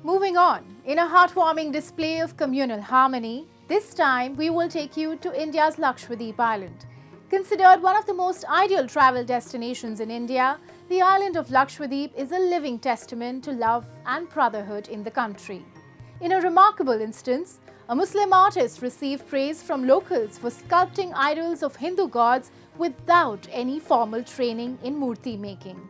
Moving on, in a heartwarming display of communal harmony, this time we will take you to India's Lakshadweep Island. Considered one of the most ideal travel destinations in India, the island of Lakshadweep is a living testament to love and brotherhood in the country. In a remarkable instance, a Muslim artist received praise from locals for sculpting idols of Hindu gods without any formal training in murti making.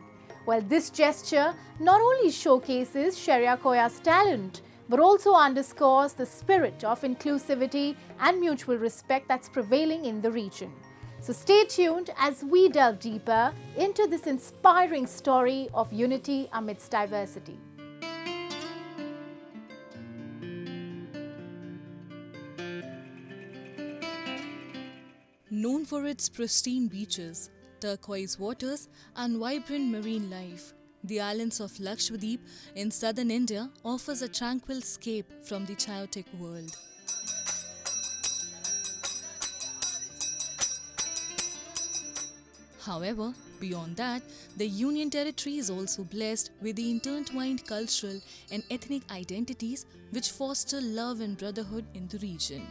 Well, this gesture not only showcases Sharia Koya's talent, but also underscores the spirit of inclusivity and mutual respect that's prevailing in the region. So stay tuned as we delve deeper into this inspiring story of unity amidst diversity. Known for its pristine beaches, turquoise waters, and vibrant marine life, the islands of Lakshadweep in southern India offers a tranquil escape from the chaotic world. However, beyond that, the Union Territory is also blessed with the intertwined cultural and ethnic identities which foster love and brotherhood in the region.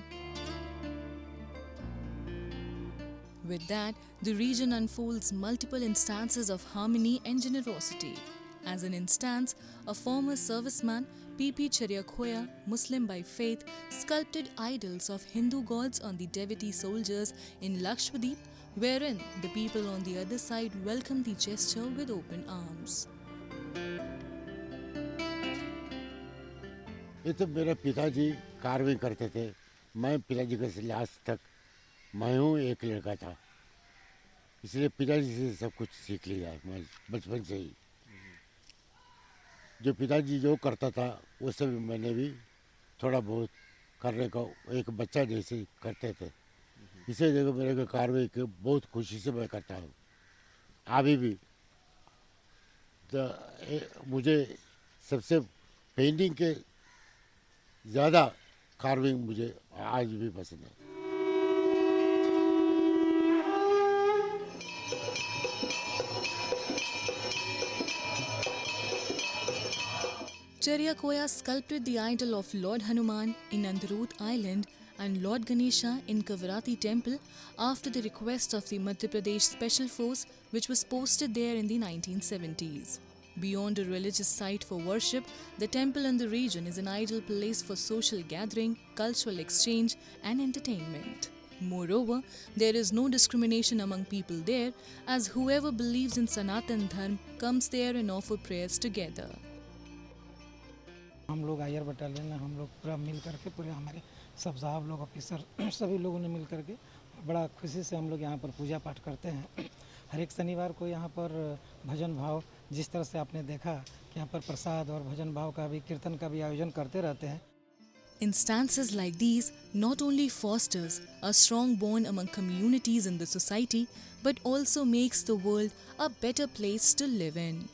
With that, the region unfolds multiple instances of harmony and generosity. As an instance, a former serviceman, P.P. Cheryakhoya, Muslim by faith, sculpted idols of Hindu gods on the devotee soldiers in Lakshadweep, wherein the people on the other side welcomed the gesture with open arms. ये तो मेरे पिताजी carving करते थे। मैं पिताजी के आज तक मैं हूँ एक लड़का था, इसलिए पिताजी से सब कुछ सीख लिया है मैं बचपन से ही। जो पिताजी जो करता था वो सब मैंने भी थोड़ा बहुत करने का एक बच्चा जैसे करते थे। इसे देखो मेरे को कार्विंग के बहुत खुशी से मैं करता हूँ अभी भी। मुझे सबसे पेंटिंग के ज़्यादा कार्विंग मुझे आज भी पसंद है। Cheryakhoya sculpted the idol of Lord Hanuman in Andarut Island and Lord Ganesha in Kavarati Temple after the request of the Madhya Pradesh Special Force, which was posted there in the 1970s. Beyond a religious site for worship, the temple in the region is an ideal place for social gathering, cultural exchange, and entertainment. Moreover, there is no discrimination among people there, as whoever believes in Sanatan Dharma comes there and offer prayers together. हम लोग आयर battalion में हम लोग पूरा मिल करके पूरे हमारे सब साहब लोग ऑफिसर सभी लोगों ने मिल करके बड़ा खुशी से हम लोग यहाँ पर पूजा पाठ करते हैं। हर एक शनिवार को यहाँ पर भजन भाव, जिस तरह से आपने देखा कि यहाँ पर प्रसाद और भजन भाव का भी कीर्तन का भी आयोजन करते रहते हैं। Instances like these not only fosters a strong bond among communities in the society, but also makes the world a better place to live in.